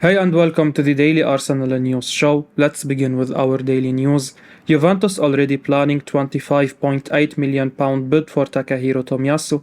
Hey and welcome to the Daily Arsenal News Show. Let's begin with our daily news. Juventus already planning £25.8 million bid for Takehiro Tomiyasu.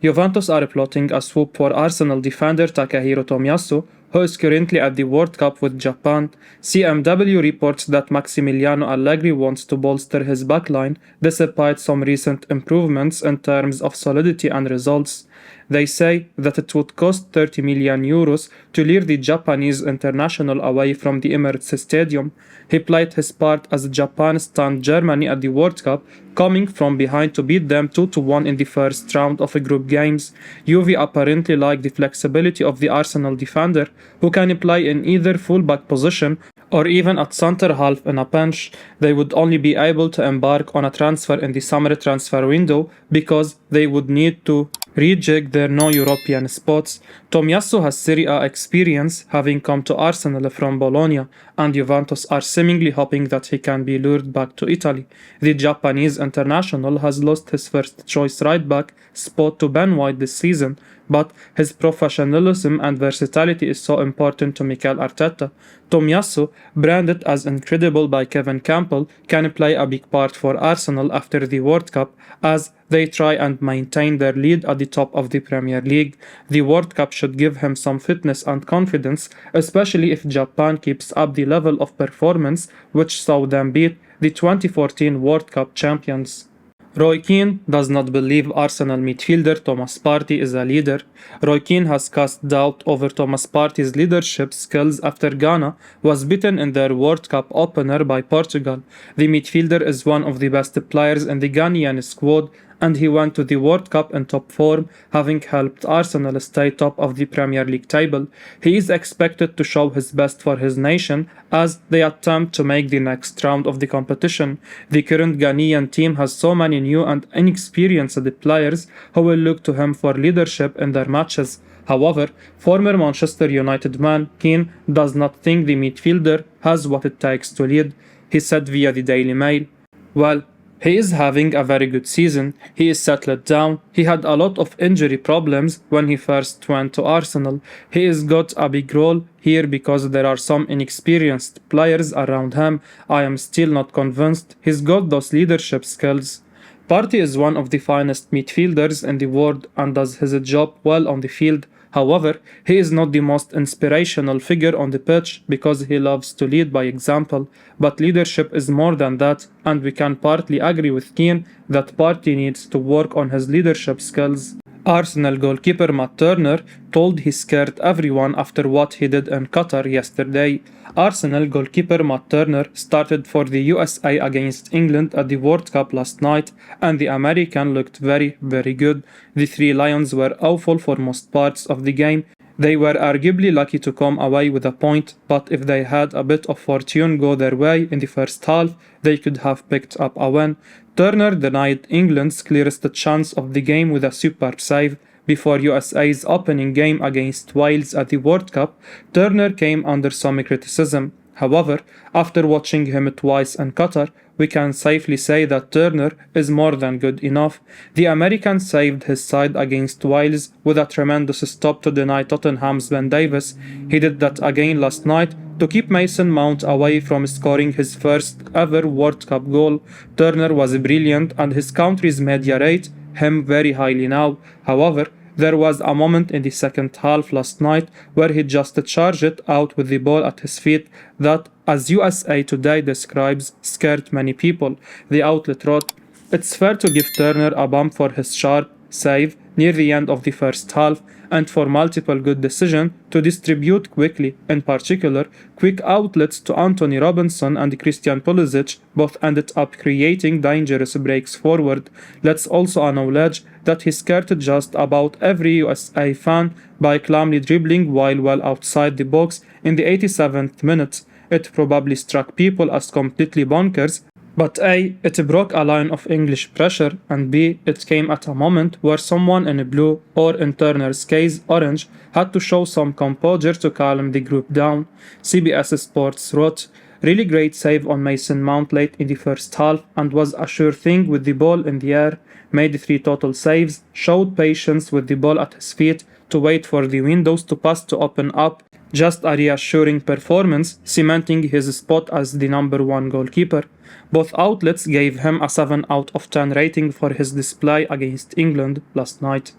Juventus are plotting a swoop for Arsenal defender Takehiro Tomiyasu, who is currently at the World Cup with Japan. CMW reports that Massimiliano Allegri wants to bolster his backline despite some recent improvements in terms of solidity and results. They say that it would cost €30 million to lure the Japanese international away from the Emirates Stadium. He played his part as Japan stunned Germany at the World Cup, coming from behind to beat them 2-1 in the first round of group games. Juve apparently like the flexibility of the Arsenal defender, who can play in either fullback position or even at centre half in a pinch. They would only be able to embark on a transfer in the summer transfer window because they would need to rejig their no-European spots. Tomiyasu has Serie A experience, having come to Arsenal from Bologna, and Juventus are seemingly hoping that he can be lured back to Italy. The Japanese international has lost his first-choice right-back spot to Ben White this season, but his professionalism and versatility is so important to Mikel Arteta. Tomiyasu, branded as incredible by Kevin Campbell, can play a big part for Arsenal after the World Cup as they try and maintain their lead at the top of the Premier League. The World Cup should give him some fitness and confidence, especially if Japan keeps up the level of performance which saw them beat the 2014 World Cup champions. Roy Keane does not believe Arsenal midfielder Thomas Partey is a leader. Roy Keane has cast doubt over Thomas Partey's leadership skills after Ghana was beaten in their World Cup opener by Portugal. The midfielder is one of the best players in the Ghanaian squad, and he went to the World Cup in top form, having helped Arsenal stay top of the Premier League table. He is expected to show his best for his nation as they attempt to make the next round of the competition. The current Ghanaian team has so many new and inexperienced players who will look to him for leadership in their matches. However, former Manchester United man Keane does not think the midfielder has what it takes to lead. He said via the Daily Mail, "Well, he is having a very good season. He is settled down. He had a lot of injury problems when he first went to Arsenal. He has got a big role here because there are some inexperienced players around him. I am still not convinced he's got those leadership skills." Partey is one of the finest midfielders in the world and does his job well on the field. However, he is not the most inspirational figure on the pitch because he loves to lead by example. But leadership is more than that, and we can partly agree with Keane that Partey needs to work on his leadership skills. Arsenal goalkeeper Matt Turner told he scared everyone after what he did in Qatar yesterday. Arsenal goalkeeper Matt Turner started for the USA against England at the World Cup last night, and the American looked very good. The Three Lions were awful for most parts of the game. They were arguably lucky to come away with a point, but if they had a bit of fortune go their way in the first half, they could have picked up a win. Turner denied England's clearest chance of the game with a superb save. Before USA's opening game against Wales at the World Cup, Turner came under some criticism. However, after watching him twice in Qatar, we can safely say that Turner is more than good enough. The American saved his side against Wales with a tremendous stop to deny Tottenham's Ben Davies. He did that again last night to keep Mason Mount away from scoring his first ever World Cup goal. Turner was brilliant and his country's media rate him very highly now. However, there was a moment in the second half last night where he just charged out with the ball at his feet that, as USA Today describes, scared many people. The outlet wrote, "It's fair to give Turner a bump for his sharp save near the end of the first half and for multiple good decisions to distribute quickly. In particular, quick outlets to Anthony Robinson and Christian Pulisic both ended up creating dangerous breaks forward. Let's also acknowledge that he scared just about every USA fan by calmly dribbling while well outside the box in the 87th minute. It probably struck people as completely bonkers, but A, it broke a line of English pressure, and B, it came at a moment where someone in blue, or in Turner's case orange, had to show some composure to calm the group down." CBS Sports wrote, "Really great save on Mason Mount late in the first half and was a sure thing with the ball in the air, made 3 total saves, showed patience with the ball at his feet to wait for the windows to pass to open up, just a reassuring performance, cementing his spot as the number 1 goalkeeper. Both outlets gave him a 7 out of 10 rating for his display against England last night.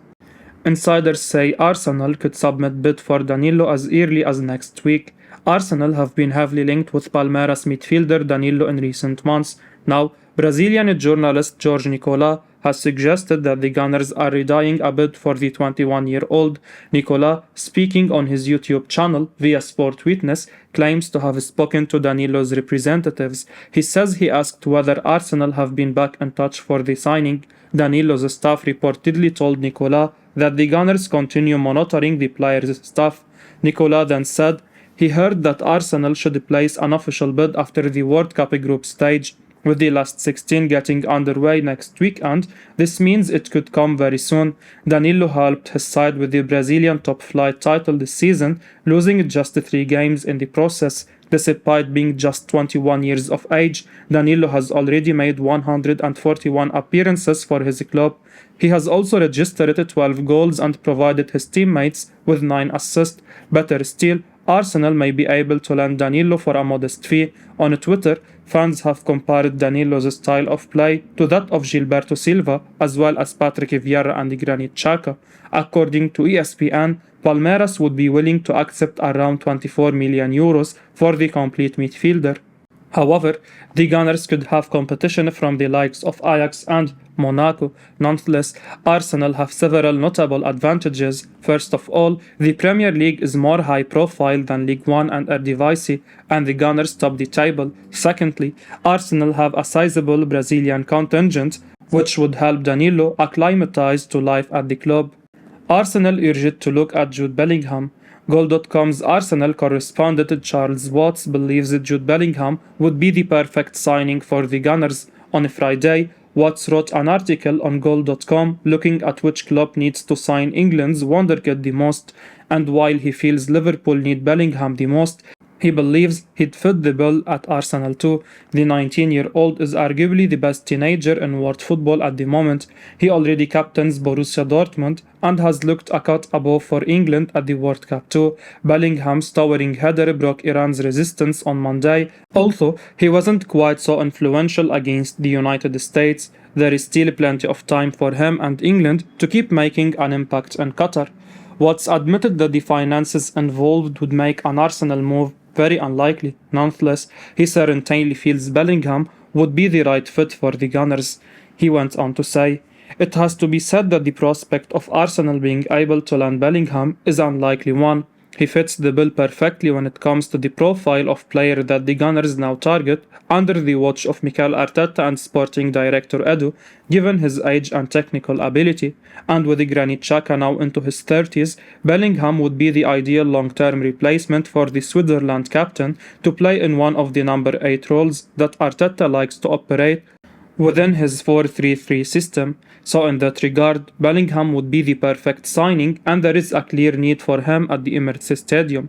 Insiders say Arsenal could submit bid for Danilo as early as next week. Arsenal have been heavily linked with Palmeiras midfielder Danilo in recent months. Now, Brazilian journalist Jorge Nicola has suggested that the Gunners are readying a bid for the 21-year-old. Nicola, speaking on his YouTube channel via Sport Witness, claims to have spoken to Danilo's representatives. He says he asked whether Arsenal have been back in touch for the signing. Danilo's staff reportedly told Nicola that the Gunners continue monitoring the player's staff. Nicola then said he heard that Arsenal should place an official bid after the World Cup group stage. With the last 16 getting underway next weekend, this means it could come very soon. Danilo helped his side with the Brazilian top flight title this season, losing just 3 games in the process. Despite being just 21 years of age, Danilo has already made 141 appearances for his club. He has also registered 12 goals and provided his teammates with 9 assists. Better still, Arsenal may be able to land Danilo for a modest fee. On Twitter, fans have compared Danilo's style of play to that of Gilberto Silva, as well as Patrick Vieira and Granit Xhaka. According to ESPN, Palmeiras would be willing to accept around 24 million euros for the complete midfielder. However, the Gunners could have competition from the likes of Ajax and Monaco. Nonetheless, Arsenal have several notable advantages. First of all, the Premier League is more high profile than League One and Eredivisie, and the Gunners top the table. Secondly, Arsenal have a sizable Brazilian contingent, which would help Danilo acclimatize to life at the club. Arsenal urged to look at Jude Bellingham. Goal.com's Arsenal correspondent Charles Watts believes that Jude Bellingham would be the perfect signing for the Gunners. On Friday, Watts wrote an article on Goal.com looking at which club needs to sign England's wonderkid the most, and while he feels Liverpool need Bellingham the most, he believes he'd fit the bill at Arsenal too. The 19-year-old is arguably the best teenager in world football at the moment. He already captains Borussia Dortmund and has looked a cut above for England at the World Cup too. Bellingham's towering header broke Iran's resistance on Monday. Although he wasn't quite so influential against the United States, there is still plenty of time for him and England to keep making an impact in Qatar. Watts admitted that the finances involved would make an Arsenal move very unlikely. Nonetheless, he certainly feels Bellingham would be the right fit for the Gunners. He went on to say, "It has to be said that the prospect of Arsenal being able to land Bellingham is an unlikely one. He fits the bill perfectly when it comes to the profile of player that the Gunners now target under the watch of Mikel Arteta and sporting director Edu, given his age and technical ability. And with Granit Xhaka now into his 30s, Bellingham would be the ideal long-term replacement for the Switzerland captain to play in one of the number 8 roles that Arteta likes to operate within his 4-3-3 system. So in that regard, Bellingham would be the perfect signing, and there is a clear need for him at the Emirates Stadium.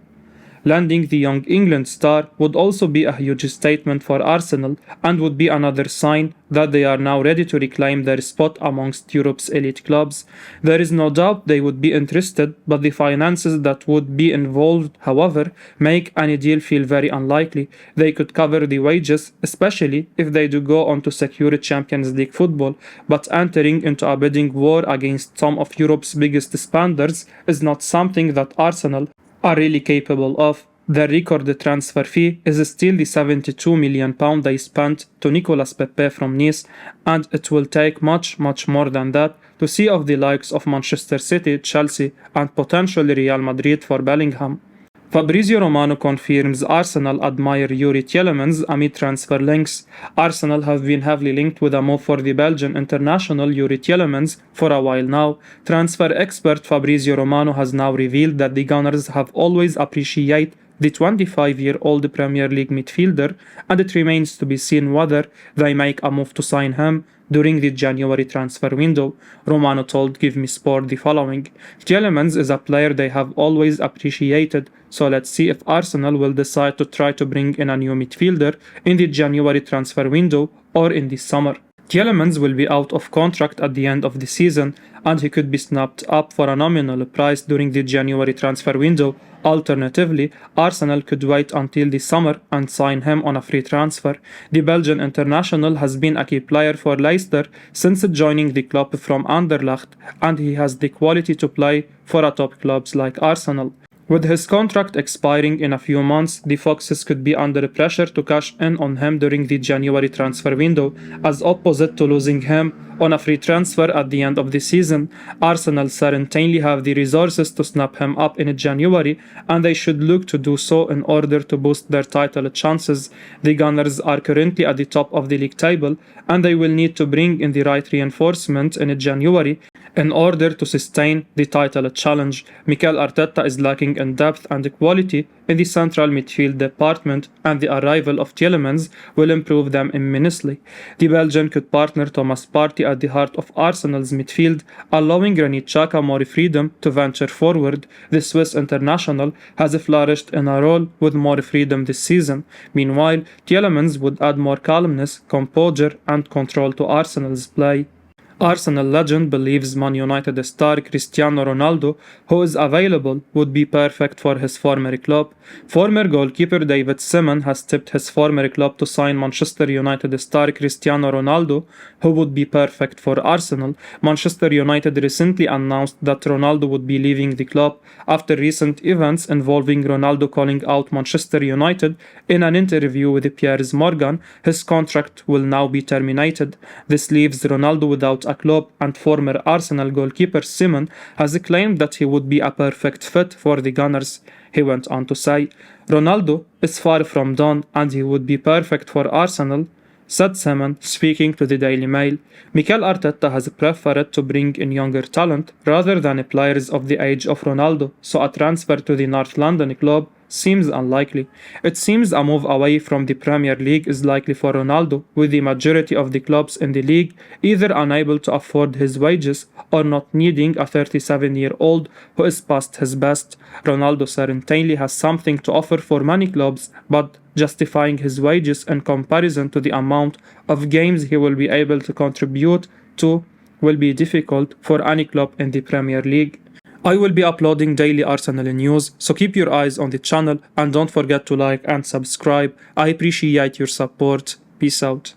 Landing the young England star would also be a huge statement for Arsenal and would be another sign that they are now ready to reclaim their spot amongst Europe's elite clubs. There is no doubt they would be interested, but the finances that would be involved, however, make any deal feel very unlikely. They could cover the wages, especially if they do go on to secure Champions League football, but entering into a bidding war against some of Europe's biggest spenders is not something that Arsenal are really capable of. The record transfer fee is still the £72 million they spent to Nicolas Pepe from Nice, and it will take much more than that to see off the likes of Manchester City, Chelsea and potentially Real Madrid for Bellingham. Fabrizio Romano confirms Arsenal admire Youri Tielemans amid transfer links. Arsenal have been heavily linked with a move for the Belgian international Youri Tielemans for a while now. Transfer expert Fabrizio Romano has now revealed that the Gunners have always appreciated the 25-year-old Premier League midfielder, and it remains to be seen whether they make a move to sign him during the January transfer window. Romano told Give Me Sport the following: "Tielemans is a player they have always appreciated, so let's see if Arsenal will decide to try to bring in a new midfielder in the January transfer window or in the summer." Tielemans will be out of contract at the end of the season, and he could be snapped up for a nominal price during the January transfer window. Alternatively, Arsenal could wait until the summer and sign him on a free transfer. The Belgian international has been a key player for Leicester since joining the club from Anderlecht, and he has the quality to play for a top clubs like Arsenal. With his contract expiring in a few months, the Foxes could be under pressure to cash in on him during the January transfer window, as opposite to losing him on a free transfer at the end of the season. Arsenal certainly have the resources to snap him up in January, and they should look to do so in order to boost their title chances. The Gunners are currently at the top of the league table, and they will need to bring in the right reinforcement in January in order to sustain the title challenge. Mikel Arteta is lacking in depth and quality in the central midfield department, and the arrival of Tielemans will improve them immensely. The Belgian could partner Thomas Partey at the heart of Arsenal's midfield, allowing Granit Xhaka more freedom to venture forward. The Swiss international has flourished in a role with more freedom this season. Meanwhile, Tielemans would add more calmness, composure, and control to Arsenal's play. Arsenal legend believes Man United star Cristiano Ronaldo, who is available, would be perfect for his former club. Former goalkeeper David Seaman has tipped his former club to sign Manchester United star Cristiano Ronaldo, who would be perfect for Arsenal. Manchester United recently announced that Ronaldo would be leaving the club after recent events involving Ronaldo calling out Manchester United in an interview with Piers Morgan. His contract will now be terminated. This leaves Ronaldo without a club, and former Arsenal goalkeeper Seaman has claimed that he would be a perfect fit for the Gunners. He went on to say, "Ronaldo is far from done and he would be perfect for Arsenal," said Seaman, speaking to the Daily Mail. Mikel Arteta has preferred to bring in younger talent rather than players of the age of Ronaldo, so a transfer to the North London club seems unlikely. It seems a move away from the Premier League is likely for Ronaldo, with the majority of the clubs in the league either unable to afford his wages or not needing a 37-year-old who is past his best. Ronaldo certainly has something to offer for many clubs, but justifying his wages in comparison to the amount of games he will be able to contribute to will be difficult for any club in the Premier League. I will be uploading daily Arsenal news, so keep your eyes on the channel and don't forget to like and subscribe. I appreciate your support. Peace out.